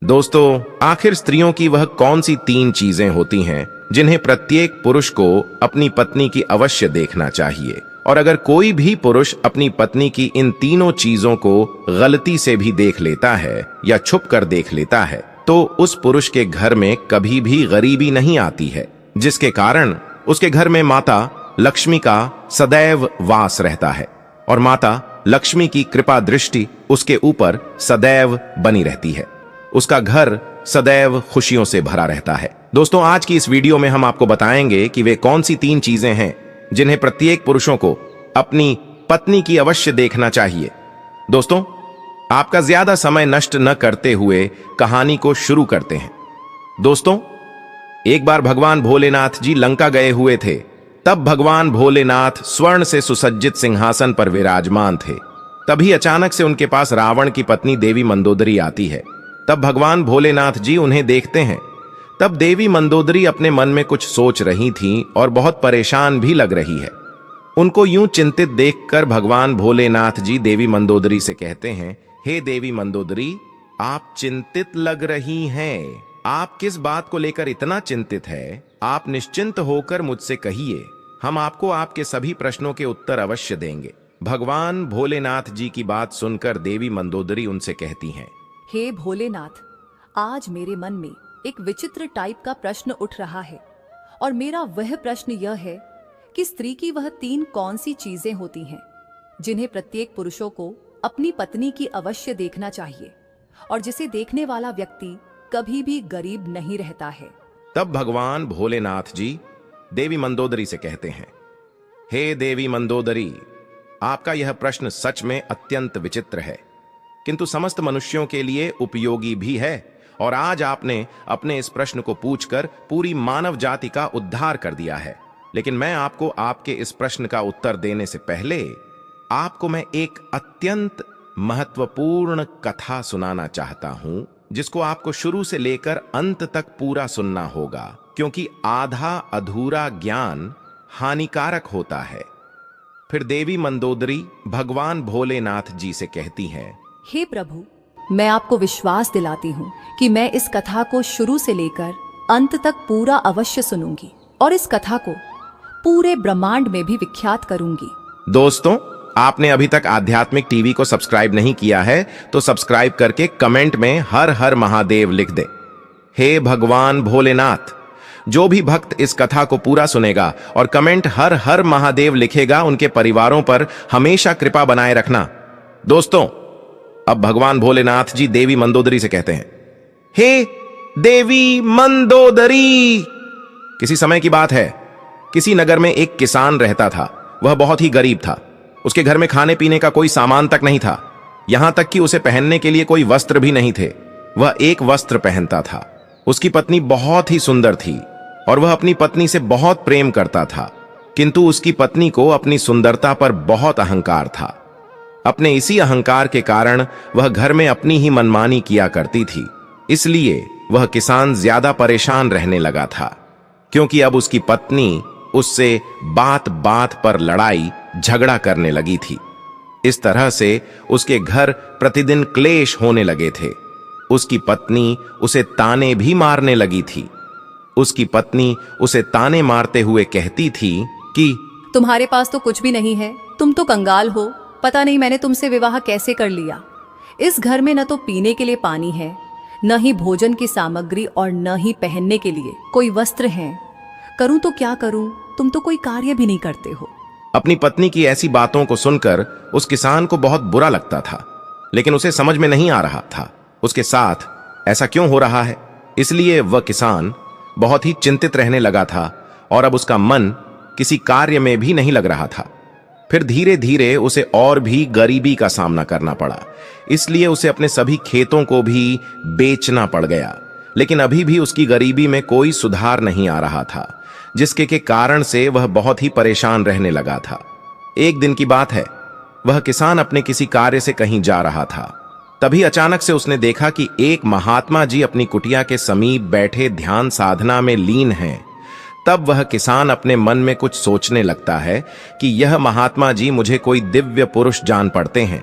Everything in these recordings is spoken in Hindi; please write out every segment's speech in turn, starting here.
दोस्तों, आखिर स्त्रियों की वह कौन सी 3 चीजें होती हैं जिन्हें प्रत्येक पुरुष को अपनी पत्नी की अवश्य देखना चाहिए? और अगर कोई भी पुरुष अपनी पत्नी की इन तीनों चीजों को गलती से भी देख लेता है या छुप कर देख लेता है तो उस पुरुष के घर में कभी भी गरीबी नहीं आती है, जिसके कारण उसके घर में माता लक्ष्मी का सदैव वास रहता है और माता लक्ष्मी की कृपा दृष्टि उसके ऊपर सदैव बनी रहती है। उसका घर सदैव खुशियों से भरा रहता है। दोस्तों, आज की इस वीडियो में हम आपको बताएंगे कि वे कौन सी 3 चीजें हैं जिन्हें प्रत्येक पुरुषों को अपनी पत्नी की अवश्य देखना चाहिए। दोस्तों, आपका ज्यादा समय नष्ट न करते हुए कहानी को शुरू करते हैं। दोस्तों, एक बार भगवान भोलेनाथ जी लंका गए हुए थे। तब भगवान भोलेनाथ स्वर्ण से सुसज्जित सिंहासन पर विराजमान थे। तभी अचानक से उनके पास रावण की पत्नी देवी मंदोदरी आती है। तब भगवान भोलेनाथ जी उन्हें देखते हैं। तब देवी मंदोदरी अपने मन में कुछ सोच रही थीं और बहुत परेशान भी लग रही है। उनको यूं चिंतित देखकर भगवान भोलेनाथ जी देवी मंदोदरी से कहते हैं, हे देवी मंदोदरी, आप चिंतित लग रही हैं। आप किस बात को लेकर इतना चिंतित है? आप निश्चिंत होकर मुझसे कहिए, हम आपको आपके सभी प्रश्नों के उत्तर अवश्य देंगे। भगवान भोलेनाथ जी की बात सुनकर देवी मंदोदरी उनसे कहती हैं, हे भोलेनाथ, आज मेरे मन में एक विचित्र टाइप का प्रश्न उठ रहा है और मेरा वह प्रश्न यह है कि स्त्री की वह 3 कौन सी चीजें होती हैं जिन्हें प्रत्येक पुरुषों को अपनी पत्नी की अवश्य देखना चाहिए और जिसे देखने वाला व्यक्ति कभी भी गरीब नहीं रहता है। तब भगवान भोलेनाथ जी देवी मंदोदरी से कहते हैं, हे देवी मंदोदरी, आपका यह प्रश्न सच में अत्यंत विचित्र है, किंतु समस्त मनुष्यों के लिए उपयोगी भी है। और आज आपने अपने इस प्रश्न को पूछकर पूरी मानव जाति का उद्धार कर दिया है। लेकिन मैं आपको आपके इस प्रश्न का उत्तर देने से पहले आपको मैं एक अत्यंत महत्वपूर्ण कथा सुनाना चाहता हूं, जिसको आपको शुरू से लेकर अंत तक पूरा सुनना होगा, क्योंकि आधा अधूरा ज्ञान हानिकारक होता है। फिर देवी मंदोदरी भगवान भोलेनाथ जी से कहती हैं, हे प्रभु, मैं आपको विश्वास दिलाती हूँ कि मैं इस कथा को शुरू से लेकर अंत तक पूरा अवश्य सुनूंगी और इस कथा को पूरे ब्रह्मांड में भी विख्यात करूंगी। दोस्तों, आपने अभी तक आध्यात्मिक टीवी को सब्सक्राइब नहीं किया है तो सब्सक्राइब करके कमेंट में हर हर महादेव लिख दे। हे भगवान भोलेनाथ, जो भी भक्त इस कथा को पूरा सुनेगा और कमेंट हर हर महादेव लिखेगा, उनके परिवारों पर हमेशा कृपा बनाए रखना। दोस्तों, अब भगवान भोलेनाथ जी देवी मंदोदरी से कहते हैं, हे देवी मंदोदरी, किसी समय की बात है, किसी नगर में एक किसान रहता था। वह बहुत ही गरीब था। उसके घर में खाने पीने का कोई सामान तक नहीं था, यहां तक कि उसे पहनने के लिए कोई वस्त्र भी नहीं थे। वह एक वस्त्र पहनता था। उसकी पत्नी बहुत ही सुंदर थी और वह अपनी पत्नी से बहुत प्रेम करता था, किंतु उसकी पत्नी को अपनी सुंदरता पर बहुत अहंकार था। अपने इसी अहंकार के कारण वह घर में अपनी ही मनमानी किया करती थी। इसलिए वह किसान ज्यादा परेशान रहने लगा था, क्योंकि अब उसकी पत्नी उससे बात बात पर लड़ाई झगड़ा करने लगी थी। इस तरह से उसके घर प्रतिदिन क्लेश होने लगे थे। उसकी पत्नी उसे ताने भी मारने लगी थी। उसकी पत्नी उसे ताने मारते हुए कहती थी कि तुम्हारे पास तो कुछ भी नहीं है, तुम तो कंगाल हो, पता नहीं मैंने तुमसे विवाह कैसे कर लिया। इस घर में न तो पीने के लिए पानी है, न ही भोजन की सामग्री और न ही पहनने के लिए कोई वस्त्र है। करूं तो क्या करूं, तुम तो कोई कार्य भी नहीं करते हो। अपनी पत्नी की ऐसी बातों को सुनकर उस किसान को बहुत बुरा लगता था, लेकिन उसे समझ में नहीं आ रहा था उसके साथ ऐसा क्यों हो रहा है। इसलिए वह किसान बहुत ही चिंतित रहने लगा था और अब उसका मन किसी कार्य में भी नहीं लग रहा था। फिर धीरे धीरे उसे और भी गरीबी का सामना करना पड़ा, इसलिए उसे अपने सभी खेतों को भी बेचना पड़ गया। लेकिन अभी भी उसकी गरीबी में कोई सुधार नहीं आ रहा था, जिसके के कारण से वह बहुत ही परेशान रहने लगा था। एक दिन की बात है, वह किसान अपने किसी कार्य से कहीं जा रहा था। तभी अचानक से उसने देखा कि एक महात्मा जी अपनी कुटिया के समीप बैठे ध्यान साधना में लीन हैं। तब वह किसान अपने मन में कुछ सोचने लगता है कि यह महात्मा जी मुझे कोई दिव्य पुरुष जान पड़ते हैं,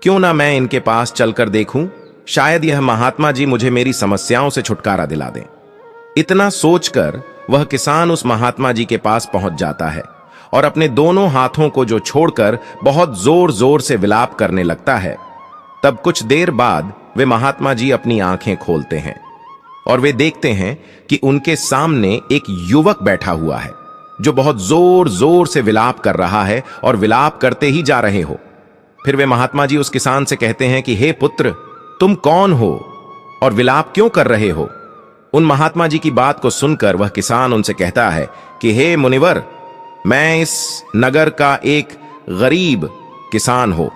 क्यों ना मैं इनके पास चलकर देखूं, शायद यह महात्मा जी मुझे मेरी समस्याओं से छुटकारा दिला दें। इतना सोचकर वह किसान उस महात्मा जी के पास पहुंच जाता है और अपने दोनों हाथों को जो छोड़कर बहुत जोर जोर से विलाप करने लगता है। तब कुछ देर बाद वे महात्मा जी अपनी आंखें खोलते हैं और वे देखते हैं कि उनके सामने एक युवक बैठा हुआ है जो बहुत जोर जोर से विलाप कर रहा है और विलाप करते ही जा रहे हो। फिर वे महात्मा जी उस किसान से कहते हैं कि हे पुत्र, तुम कौन हो और विलाप क्यों कर रहे हो? उन महात्मा जी की बात को सुनकर वह किसान उनसे कहता है कि हे मुनिवर, मैं इस नगर का एक गरीब किसान हूं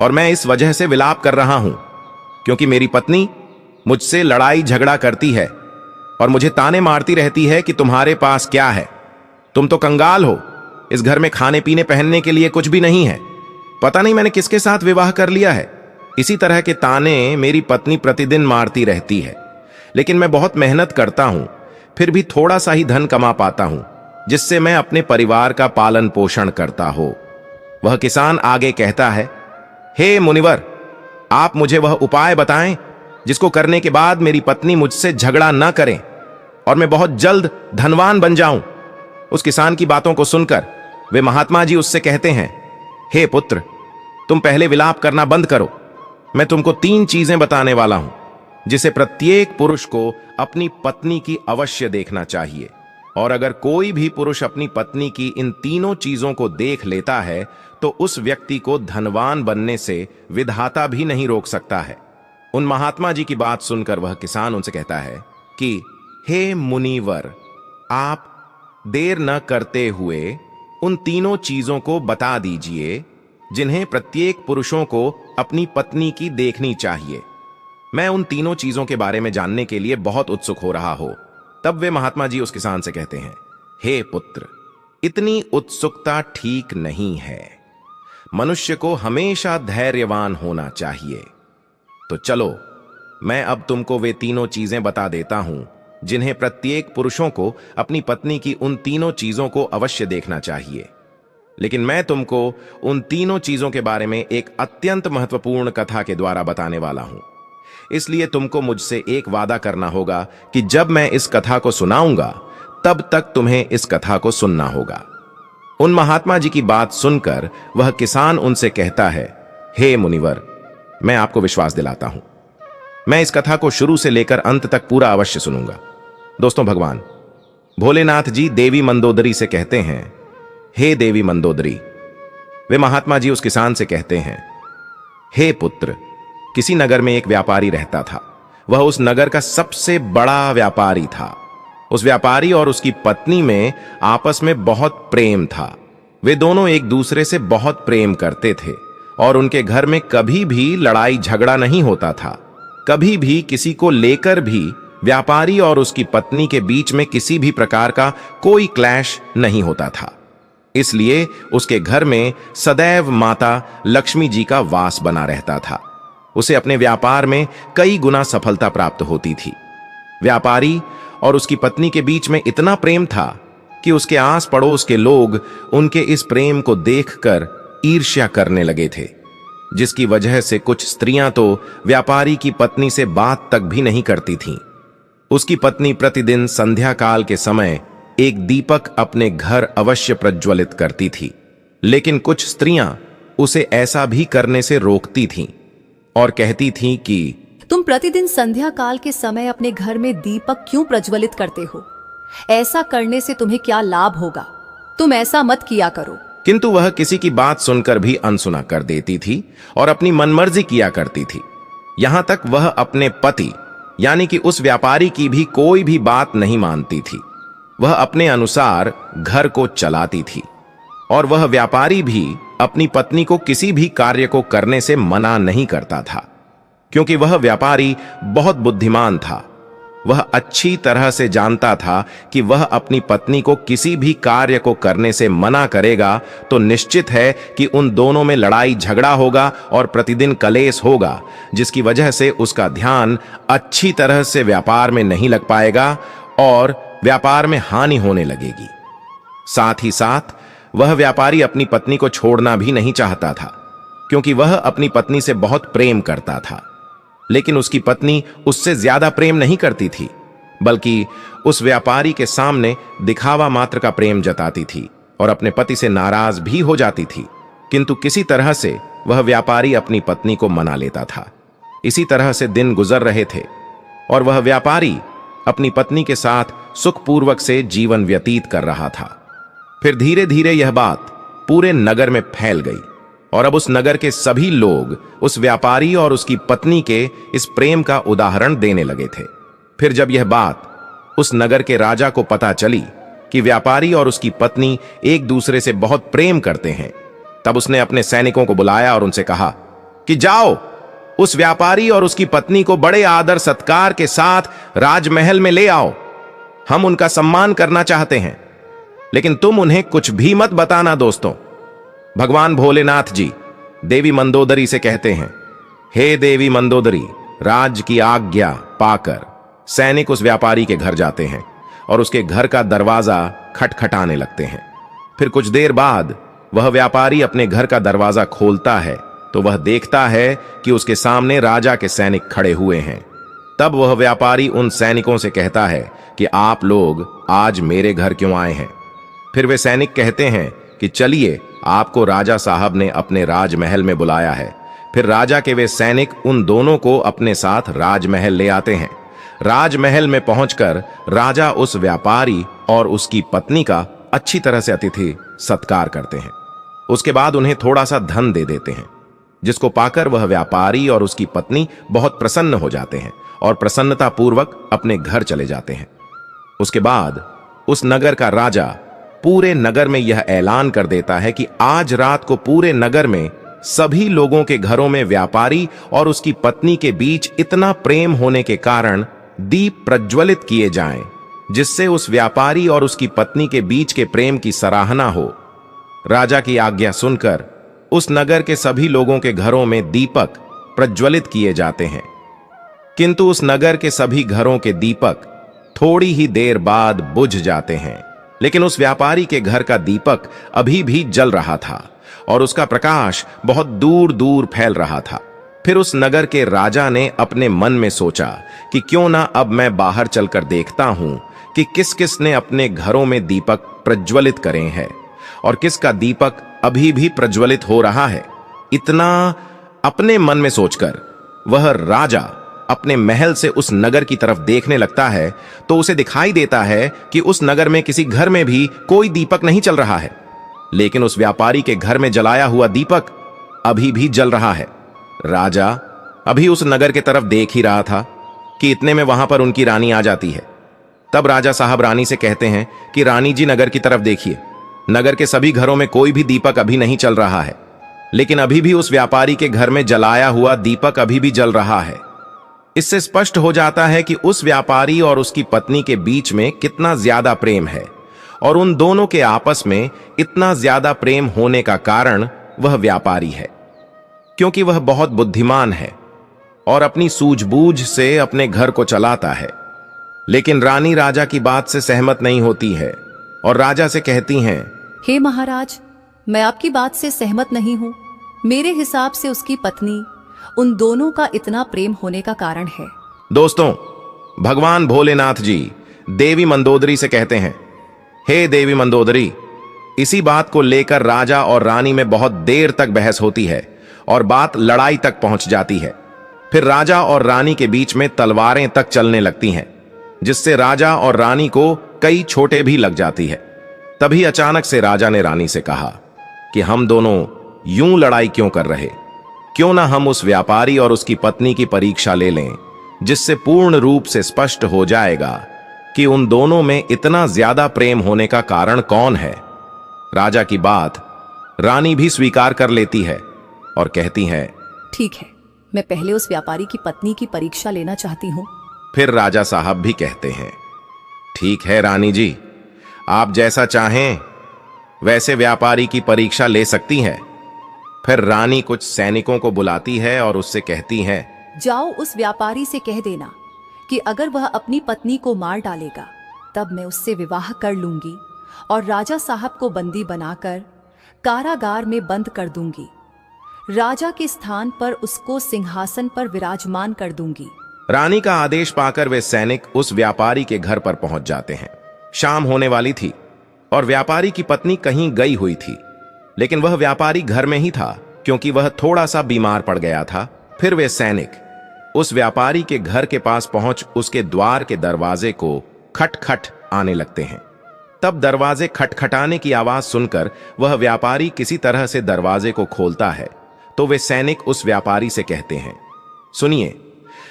और मैं इस वजह से विलाप कर रहा हूं क्योंकि मेरी पत्नी मुझसे लड़ाई झगड़ा करती है और मुझे ताने मारती रहती है कि तुम्हारे पास क्या है, तुम तो कंगाल हो, इस घर में खाने पीने पहनने के लिए कुछ भी नहीं है, पता नहीं मैंने किसके साथ विवाह कर लिया है। इसी तरह के ताने मेरी पत्नी प्रतिदिन मारती रहती है, लेकिन मैं बहुत मेहनत करता हूं, फिर भी थोड़ा सा ही धन कमा पाता हूं जिससे मैं अपने परिवार का पालन पोषण करता हो। वह किसान आगे कहता है, हे मुनिवर, आप मुझे वह उपाय बताएं जिसको करने के बाद मेरी पत्नी मुझसे झगड़ा न करे और मैं बहुत जल्द धनवान बन जाऊं। उस किसान की बातों को सुनकर वे महात्मा जी उससे कहते हैं, हे पुत्र, तुम पहले विलाप करना बंद करो। मैं तुमको 3 चीजें बताने वाला हूं जिसे प्रत्येक पुरुष को अपनी पत्नी की अवश्य देखना चाहिए, और अगर कोई भी पुरुष अपनी पत्नी की इन तीनों चीजों को देख लेता है तो उस व्यक्ति को धनवान बनने से विधाता भी नहीं रोक सकता है। उन महात्मा जी की बात सुनकर वह किसान उनसे कहता है कि हे मुनिवर, आप देर न करते हुए उन तीनों चीजों को बता दीजिए जिन्हें प्रत्येक पुरुषों को अपनी पत्नी की देखनी चाहिए। मैं उन तीनों चीजों के बारे में जानने के लिए बहुत उत्सुक हो रहा हो। तब वे महात्मा जी उस किसान से कहते हैं, हे पुत्र, इतनी उत्सुकता ठीक नहीं है, मनुष्य को हमेशा धैर्यवान होना चाहिए। तो चलो, मैं अब तुमको वे तीनों चीजें बता देता हूं जिन्हें प्रत्येक पुरुषों को अपनी पत्नी की उन तीनों चीजों को अवश्य देखना चाहिए। लेकिन मैं तुमको उन तीनों चीजों के बारे में एक अत्यंत महत्वपूर्ण कथा के द्वारा बताने वाला हूं। इसलिए तुमको मुझसे एक वादा करना होगा कि जब मैं इस कथा को सुनाऊंगा तब तक तुम्हें इस कथा को सुनना होगा। उन महात्मा जी की बात सुनकर वह किसान उनसे कहता है, हे मुनिवर, मैं आपको विश्वास दिलाता हूं, मैं इस कथा को शुरू से लेकर अंत तक पूरा अवश्य सुनूंगा। दोस्तों, भगवान भोलेनाथ जी देवी मंदोदरी से कहते हैं, हे देवी मंदोदरी। वे महात्मा जी उस किसान से कहते हैं, हे पुत्र, किसी नगर में एक व्यापारी रहता था। वह उस नगर का सबसे बड़ा व्यापारी था। उस व्यापारी और उसकी पत्नी में आपस में बहुत प्रेम था। वे दोनों एक दूसरे से बहुत प्रेम करते थे और उनके घर में कभी भी लड़ाई झगड़ा नहीं होता था। कभी भी किसी को लेकर भी व्यापारी और उसकी पत्नी के बीच में किसी भी प्रकार का कोई क्लैश नहीं होता था। इसलिए उसके घर में सदैव माता लक्ष्मी जी का वास बना रहता था। उसे अपने व्यापार में कई गुना सफलता प्राप्त होती थी। व्यापारी और उसकी पत्नी के बीच में इतना प्रेम था कि उसके आस पड़ोस के लोग उनके इस प्रेम को देखकर ईर्ष्या करने लगे थे, जिसकी वजह से कुछ स्त्रियां तो व्यापारी की पत्नी से बात तक भी नहीं करती थीं। उसकी पत्नी प्रतिदिन संध्या काल के समय एक दीपक अपने घर अवश्य प्रज्वलित करती थी, लेकिन कुछ स्त्रियां उसे ऐसा भी करने से रोकती थीं और कहती थीं कि तुम प्रतिदिन संध्या काल के समय अपने घर में दीपक क्यों प्रज्वलित करते हो? ऐसा करने से तुम्हें क्या लाभ होगा? तुम ऐसा मत किया करो। किंतु वह किसी की बात सुनकर भी अनसुना कर देती थी और अपनी मनमर्जी किया करती थी। यहां तक वह अपने पति यानी कि उस व्यापारी की भी कोई भी बात नहीं मानती थी। वह अपने अनुसार घर को चलाती थी और वह व्यापारी भी अपनी पत्नी को किसी भी कार्य को करने से मना नहीं करता था, क्योंकि वह व्यापारी बहुत बुद्धिमान था। वह अच्छी तरह से जानता था कि वह अपनी पत्नी को किसी भी कार्य को करने से मना करेगा तो निश्चित है कि उन दोनों में लड़ाई झगड़ा होगा और प्रतिदिन कलेश होगा, जिसकी वजह से उसका ध्यान अच्छी तरह से व्यापार में नहीं लग पाएगा और व्यापार में हानि होने लगेगी। साथ ही साथ वह व्यापारी अपनी पत्नी को छोड़ना भी नहीं चाहता था, क्योंकि वह अपनी पत्नी से बहुत प्रेम करता था। लेकिन उसकी पत्नी उससे ज्यादा प्रेम नहीं करती थी, बल्कि उस व्यापारी के सामने दिखावा मात्र का प्रेम जताती थी और अपने पति से नाराज भी हो जाती थी। किंतु किसी तरह से वह व्यापारी अपनी पत्नी को मना लेता था। इसी तरह से दिन गुजर रहे थे और वह व्यापारी अपनी पत्नी के साथ सुखपूर्वक से जीवन व्यतीत कर रहा था। फिर धीरे धीरे यह बात पूरे नगर में फैल गई और अब उस नगर के सभी लोग उस व्यापारी और उसकी पत्नी के इस प्रेम का उदाहरण देने लगे थे। फिर जब यह बात उस नगर के राजा को पता चली कि व्यापारी और उसकी पत्नी एक दूसरे से बहुत प्रेम करते हैं, तब उसने अपने सैनिकों को बुलाया और उनसे कहा कि जाओ, उस व्यापारी और उसकी पत्नी को बड़े आदर सत्कार के साथ राजमहल में ले आओ। हम उनका सम्मान करना चाहते हैं, लेकिन तुम उन्हें कुछ भी मत बताना। दोस्तों, भगवान भोलेनाथ जी देवी मंदोदरी से कहते हैं, हे देवी मंदोदरी, राज की आज्ञा पाकर सैनिक उस व्यापारी के घर जाते हैं और उसके घर का दरवाजा खटखटाने लगते हैं। फिर कुछ देर बाद वह व्यापारी अपने घर का दरवाजा खोलता है तो वह देखता है कि उसके सामने राजा के सैनिक खड़े हुए हैं। तब वह व्यापारी उन सैनिकों से कहता है कि आप लोग आज मेरे घर क्यों आए हैं। फिर वे सैनिक कहते हैं कि चलिए, आपको राजा साहब ने अपने राजमहल में बुलाया है। फिर राजा के वे सैनिक उन दोनों को अपने साथ राजमहल ले आते हैं। राजमहल में पहुंचकर राजा उस व्यापारी और उसकी पत्नी का अच्छी तरह से अतिथि सत्कार करते हैं। उसके बाद उन्हें थोड़ा सा धन दे देते हैं, जिसको पाकर वह व्यापारी और उसकी पत्नी बहुत प्रसन्न हो जाते हैं और प्रसन्नता पूर्वक अपने घर चले जाते हैं। उसके बाद उस नगर का राजा पूरे नगर में यह ऐलान कर देता है कि आज रात को पूरे नगर में सभी लोगों के घरों में व्यापारी और उसकी पत्नी के बीच इतना प्रेम होने के कारण दीप प्रज्वलित किए जाएं, जिससे उस व्यापारी और उसकी पत्नी के बीच के प्रेम की सराहना हो। राजा की आज्ञा सुनकर उस नगर के सभी लोगों के घरों में दीपक प्रज्वलित किए जाते हैं, किंतु उस नगर के सभी घरों के दीपक थोड़ी ही देर बाद बुझ जाते हैं। लेकिन उस व्यापारी के घर का दीपक अभी भी जल रहा था और उसका प्रकाश बहुत दूर दूर फैल रहा था। फिर उस नगर के राजा ने अपने मन में सोचा कि क्यों ना अब मैं बाहर चलकर देखता हूं कि किस किस ने अपने घरों में दीपक प्रज्वलित करे हैं और किसका दीपक अभी भी प्रज्वलित हो रहा है। इतना अपने मन में सोचकर वह राजा अपने महल से उस नगर की तरफ देखने लगता है तो उसे दिखाई देता है कि उस नगर में किसी घर में भी कोई दीपक नहीं चल रहा है, लेकिन उस व्यापारी के घर में जलाया हुआ दीपक अभी भी जल रहा है। राजा अभी उस नगर के तरफ देख ही रहा था कि इतने में वहां पर उनकी रानी आ जाती है। तब राजा साहब रानी से कहते हैं कि रानी जी, नगर की तरफ देखिए, नगर के सभी घरों में कोई भी दीपक अभी नहीं चल रहा है, लेकिन अभी भी उस व्यापारी के घर में जलाया हुआ दीपक अभी भी जल रहा है। इससे स्पष्ट हो जाता है कि उस व्यापारी और उसकी पत्नी के बीच में कितना ज्यादा प्रेम है और उन दोनों के आपस में इतना ज्यादा प्रेम होने का कारण वह व्यापारी है, क्योंकि वह बहुत बुद्धिमान है और अपनी सूझबूझ से अपने घर को चलाता है। लेकिन रानी राजा की बात से सहमत नहीं होती है और राजा से कहती हैं, हे महाराज, मैं आपकी बात से सहमत नहीं हूं। मेरे हिसाब से उसकी पत्नी उन दोनों का इतना प्रेम होने का कारण है। दोस्तों, भगवान भोलेनाथ जी देवी मंदोदरी से कहते हैं, हे देवी मंदोदरी, इसी बात को लेकर राजा और रानी में बहुत देर तक बहस होती है और बात लड़ाई तक पहुंच जाती है। फिर राजा और रानी के बीच में तलवारें तक चलने लगती हैं, जिससे राजा और रानी को कई छोटे भी लग जाती है। तभी अचानक से राजा ने रानी से कहा कि हम दोनों यूं लड़ाई क्यों कर रहे, क्यों ना हम उस व्यापारी और उसकी पत्नी की परीक्षा ले लें, जिससे पूर्ण रूप से स्पष्ट हो जाएगा कि उन दोनों में इतना ज्यादा प्रेम होने का कारण कौन है। राजा की बात रानी भी स्वीकार कर लेती है और कहती है, ठीक है, मैं पहले उस व्यापारी की पत्नी की परीक्षा लेना चाहती हूँ। फिर राजा साहब भी कहते हैं, ठीक है रानी जी, आप जैसा चाहें वैसे व्यापारी की परीक्षा ले सकती हैं। फिर रानी कुछ सैनिकों को बुलाती है और उससे कहती है, जाओ उस व्यापारी से कह देना कि अगर वह अपनी पत्नी को मार डालेगा तब मैं उससे विवाह कर लूंगी और राजा साहब को बंदी बनाकर कारागार में बंद कर दूंगी। राजा के स्थान पर उसको सिंहासन पर विराजमान कर दूंगी। रानी का आदेश पाकर वे सैनिक उस व्यापारी के घर पर पहुंच जाते हैं। शाम होने वाली थी और व्यापारी की पत्नी कहीं गई हुई थी, लेकिन वह व्यापारी घर में ही था क्योंकि वह थोड़ा सा बीमार पड़ गया था। फिर वे सैनिक उस व्यापारी के घर के पास पहुंच उसके द्वार के दरवाजे को खटखट आने लगते हैं। तब दरवाजे खटखटाने की आवाज सुनकर वह व्यापारी किसी तरह से दरवाजे को खोलता है तो वे सैनिक उस व्यापारी से कहते हैं, सुनिए,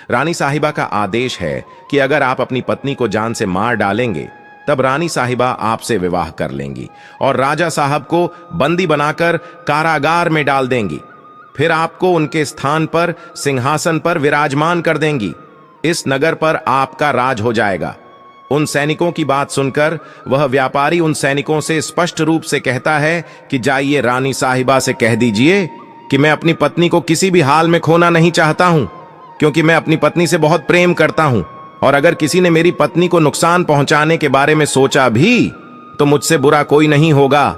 रानी साहिबा का आदेश है कि अगर आप अपनी पत्नी को जान से मार डालेंगे तब रानी साहिबा आपसे विवाह कर लेंगी और राजा साहब को बंदी बनाकर कारागार में डाल देंगी। फिर आपको उनके स्थान पर सिंहासन पर विराजमान कर देंगी। इस नगर पर आपका राज हो जाएगा। उन सैनिकों की बात सुनकर वह व्यापारी उन सैनिकों से स्पष्ट रूप से कहता है कि जाइए रानी साहिबा से कह दीजिए कि मैं अपनी पत्नी को किसी भी हाल में खोना नहीं चाहता हूं, क्योंकि मैं अपनी पत्नी से बहुत प्रेम करता हूं और अगर किसी ने मेरी पत्नी को नुकसान पहुंचाने के बारे में सोचा भी तो मुझसे बुरा कोई नहीं होगा।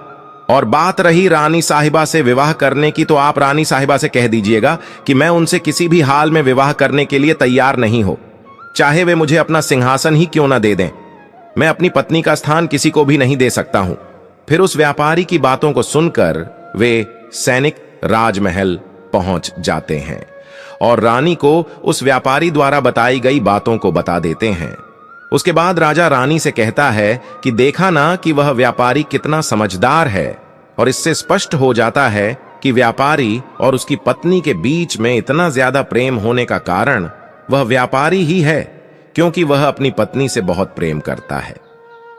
और बात रही रानी साहिबा से विवाह करने की, तो आप रानी साहिबा से कह दीजिएगा कि मैं उनसे किसी भी हाल में विवाह करने के लिए तैयार नहीं हो, चाहे वे मुझे अपना सिंहासन ही क्यों ना दे दें। मैं अपनी पत्नी का स्थान किसी को भी नहीं दे सकता हूं। फिर उस व्यापारी की बातों को सुनकर वे सैनिक राजमहल पहुंच जाते हैं और रानी को उस व्यापारी द्वारा बताई गई बातों को बता देते हैं। उसके बाद राजा रानी से कहता है कि देखा ना कि वह व्यापारी कितना समझदार है, और इससे स्पष्ट हो जाता है कि व्यापारी और उसकी पत्नी के बीच में इतना ज्यादा प्रेम होने का कारण वह व्यापारी ही है, क्योंकि वह अपनी पत्नी से बहुत प्रेम करता है।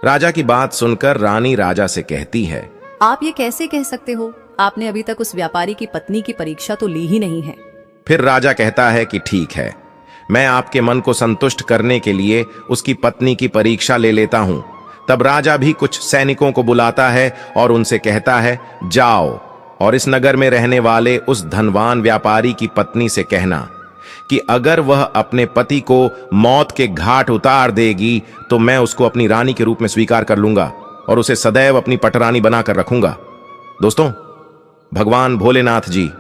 राजा की बात सुनकर रानी राजा से कहती है, आप ये कैसे कह सकते हो? आपने अभी तक उस व्यापारी की पत्नी की परीक्षा तो ली ही नहीं है। फिर राजा कहता है कि ठीक है, मैं आपके मन को संतुष्ट करने के लिए उसकी पत्नी की परीक्षा ले लेता हूं। तब राजा भी कुछ सैनिकों को बुलाता है और उनसे कहता है, जाओ और इस नगर में रहने वाले उस धनवान व्यापारी की पत्नी से कहना कि अगर वह अपने पति को मौत के घाट उतार देगी तो मैं उसको अपनी रानी के रूप में स्वीकार कर लूंगा और उसे सदैव अपनी पटरानी बनाकर रखूंगा। दोस्तों, भगवान भोलेनाथ जी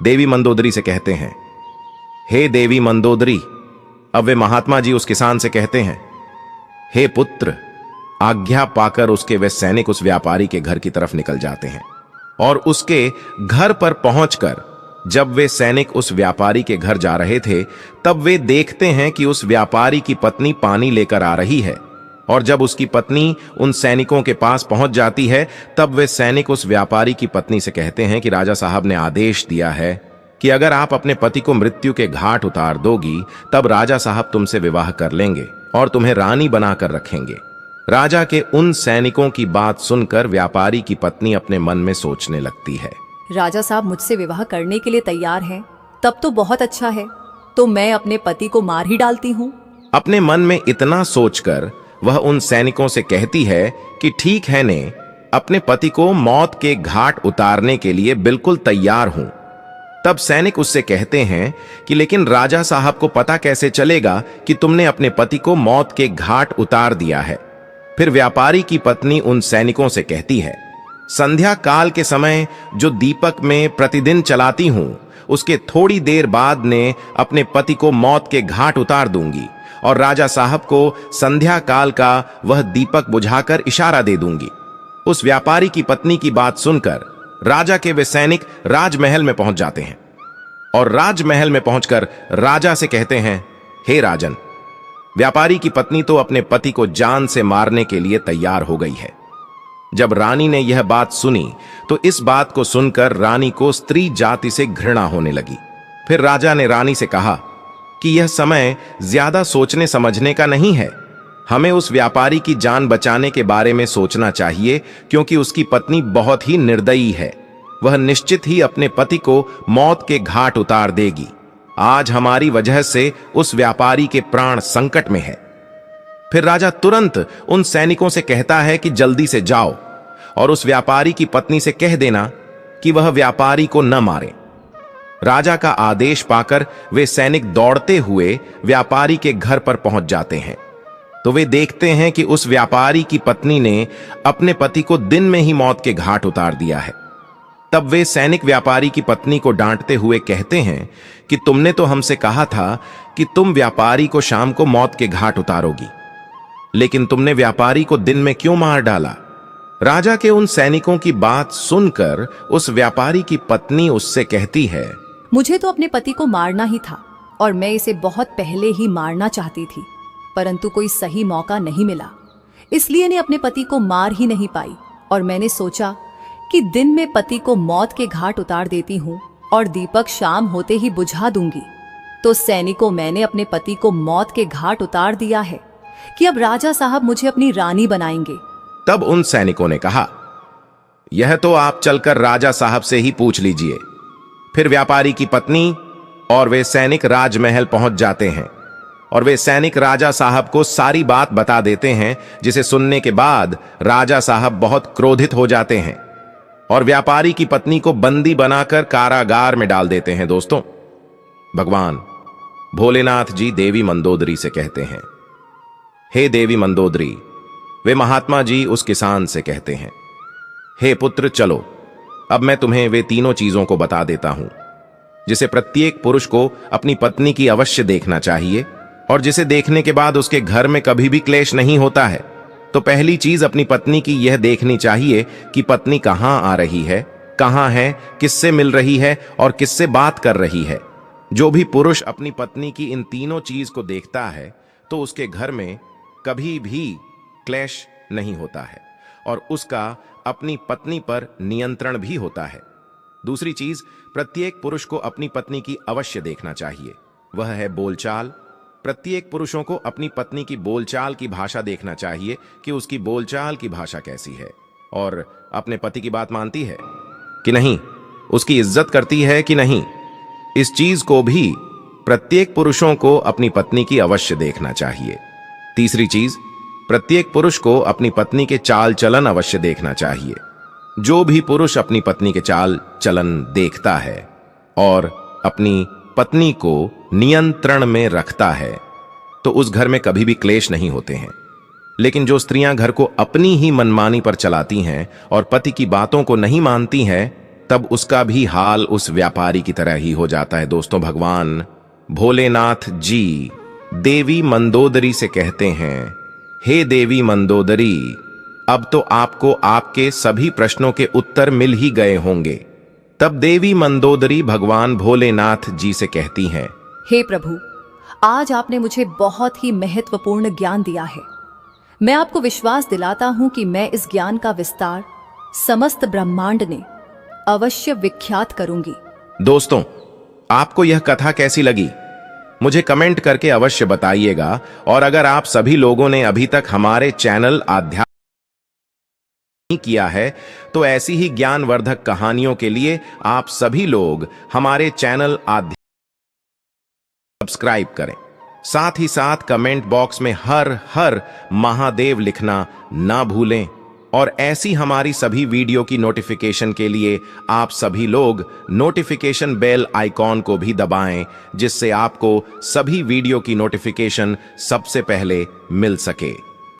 देवी मंदोदरी से कहते हैं, हे देवी मंदोदरी। अब वे महात्मा जी उस किसान से कहते हैं, हे पुत्र। आज्ञा पाकर उसके वे सैनिक उस व्यापारी के घर की तरफ निकल जाते हैं और उसके घर पर पहुंचकर जब वे सैनिक उस व्यापारी के घर जा रहे थे तब वे देखते हैं कि उस व्यापारी की पत्नी पानी लेकर आ रही है। और जब उसकी पत्नी उन सैनिकों के पास पहुंच जाती है तब वे सैनिक उस व्यापारी की पत्नी से कहते हैं कि राजा साहब ने आदेश दिया है कि अगर आप अपने पति को मृत्यु के घाट उतार दोगी तब राजा साहब तुमसे विवाह कर लेंगे और तुम्हें रानी बनाकर रखेंगे। राजा के उन सैनिकों की बात सुनकर व्यापारी की पत्नी अपने मन में सोचने लगती है, राजा साहब मुझसे विवाह करने के लिए तैयार हैं, तब तो बहुत अच्छा है, तो मैं अपने पति को मार ही डालती हूँ। अपने मन में इतना सोचकर वह उन सैनिकों से कहती है कि ठीक है ने, अपने पति को मौत के घाट उतारने के लिए बिल्कुल तैयार हूं। तब सैनिक उससे कहते हैं कि लेकिन राजा साहब को पता कैसे चलेगा कि तुमने अपने पति को मौत के घाट उतार दिया है। फिर व्यापारी की पत्नी उन सैनिकों से कहती है, संध्या काल के समय जो दीपक में प्रतिदिन चलाती हूं उसके थोड़ी देर बाद ने अपने पति को मौत के घाट उतार दूंगी और राजा साहब को संध्या काल का वह दीपक बुझाकर इशारा दे दूंगी। उस व्यापारी की पत्नी की बात सुनकर राजा के वे सैनिक राजमहल में पहुंच जाते हैं और राजमहल में पहुंचकर राजा से कहते हैं, हे राजन, व्यापारी की पत्नी तो अपने पति को जान से मारने के लिए तैयार हो गई है। जब रानी ने यह बात सुनी तो इस बात को सुनकर रानी को स्त्री जाति से घृणा होने लगी। फिर राजा ने रानी से कहा कि यह समय ज्यादा सोचने समझने का नहीं है, हमें उस व्यापारी की जान बचाने के बारे में सोचना चाहिए, क्योंकि उसकी पत्नी बहुत ही निर्दयी है। वह निश्चित ही अपने पति को मौत के घाट उतार देगी। आज हमारी वजह से उस व्यापारी के प्राण संकट में है। फिर राजा तुरंत उन सैनिकों से कहता है कि जल्दी से जाओ और उस व्यापारी की पत्नी से कह देना कि वह व्यापारी को न मारे। राजा का आदेश पाकर वे सैनिक दौड़ते हुए व्यापारी के घर पर पहुंच जाते हैं तो वे देखते हैं कि उस व्यापारी की पत्नी ने अपने पति को दिन में ही मौत के घाट उतार दिया है। तब वे सैनिक व्यापारी की पत्नी को डांटते हुए कहते हैं कि तुमने तो हमसे कहा था कि तुम व्यापारी को शाम को मौत के घाट उतारोगी, लेकिन तुमने व्यापारी को दिन में क्यों मार डाला। राजा के उन सैनिकों की बात सुनकर उस व्यापारी की पत्नी उससे कहती है, मुझे तो अपने पति को मारना ही था और मैं इसे बहुत पहले ही मारना चाहती थी, परंतु कोई सही मौका नहीं मिला, इसलिए ने अपने पति को मार ही नहीं पाई। और मैंने सोचा कि दिन में पति को मौत के घाट उतार देती हूँ और दीपक शाम होते ही बुझा दूंगी। तो सैनिकों, मैंने अपने पति को मौत के घाट उतार दिया है कि अब राजा साहब मुझे अपनी रानी बनाएंगे। तब उन सैनिकों ने कहा, यह तो आप चलकर राजा साहब से ही पूछ लीजिए। फिर व्यापारी की पत्नी और वे सैनिक राजमहल पहुंच जाते हैं और वे सैनिक राजा साहब को सारी बात बता देते हैं, जिसे सुनने के बाद राजा साहब बहुत क्रोधित हो जाते हैं और व्यापारी की पत्नी को बंदी बनाकर कारागार में डाल देते हैं। दोस्तों, भगवान भोलेनाथ जी देवी मंदोदरी से कहते हैं, हे देवी मंदोदरी। वे महात्मा जी उस किसान से कहते हैं, हे पुत्र, चलो अब मैं तुम्हें वे तीनों चीजों को बता देता हूं जिसे प्रत्येक पुरुष को अपनी पत्नी की अवश्य देखना चाहिए और जिसे देखने के बाद उसके घर में कभी भी क्लेश नहीं होता है। तो पहली चीज अपनी पत्नी की यह देखनी चाहिए कि पत्नी कहां आ रही है, कहां है, किससे मिल रही है और किससे बात कर रही है। जो भी पुरुष अपनी पत्नी की इन तीनों चीज को देखता है तो उसके घर में कभी भी क्लेश नहीं होता है और उसका अपनी पत्नी पर नियंत्रण भी होता है। दूसरी चीज, प्रत्येक पुरुष को अपनी पत्नी की अवश्य देखना चाहिए, वह है बोलचाल। प्रत्येक पुरुषों को अपनी पत्नी की बोलचाल की भाषा देखना चाहिए कि उसकी बोलचाल की भाषा कैसी है और अपने पति की बात मानती है कि नहीं, उसकी इज्जत करती है कि नहीं। इस चीज को भी प्रत्येक पुरुषों को अपनी पत्नी की अवश्य देखना चाहिए। तीसरी चीज, प्रत्येक पुरुष को अपनी पत्नी के चाल चलन अवश्य देखना चाहिए। जो भी पुरुष अपनी पत्नी के चाल चलन देखता है और अपनी पत्नी को नियंत्रण में रखता है तो उस घर में कभी भी क्लेश नहीं होते हैं। लेकिन जो स्त्रियां घर को अपनी ही मनमानी पर चलाती हैं और पति की बातों को नहीं मानती हैं, तब उसका भी हाल उस व्यापारी की तरह ही हो जाता है। दोस्तों, भगवान भोलेनाथ जी देवी मंदोदरी से कहते हैं, हे देवी मंदोदरी, अब तो आपको आपके सभी प्रश्नों के उत्तर मिल ही गए होंगे। तब देवी मंदोदरी भगवान भोलेनाथ जी से कहती हैं, हे प्रभु, आज आपने मुझे बहुत ही महत्वपूर्ण ज्ञान दिया है। मैं आपको विश्वास दिलाता हूं कि मैं इस ज्ञान का विस्तार समस्त ब्रह्मांड ने अवश्य विख्यात करूंगी। दोस्तों, आपको यह कथा कैसी लगी मुझे कमेंट करके अवश्य बताइएगा। और अगर आप सभी लोगों ने अभी तक हमारे चैनल आध्यात्म नहीं किया है तो ऐसी ही ज्ञानवर्धक कहानियों के लिए आप सभी लोग हमारे चैनल आध्यात्म सब्सक्राइब करें। साथ ही साथ कमेंट बॉक्स में हर हर महादेव लिखना ना भूलें। और ऐसी हमारी सभी वीडियो की नोटिफिकेशन के लिए आप सभी लोग नोटिफिकेशन बेल आइकॉन को भी दबाएं, जिससे आपको सभी वीडियो की नोटिफिकेशन सबसे पहले मिल सके।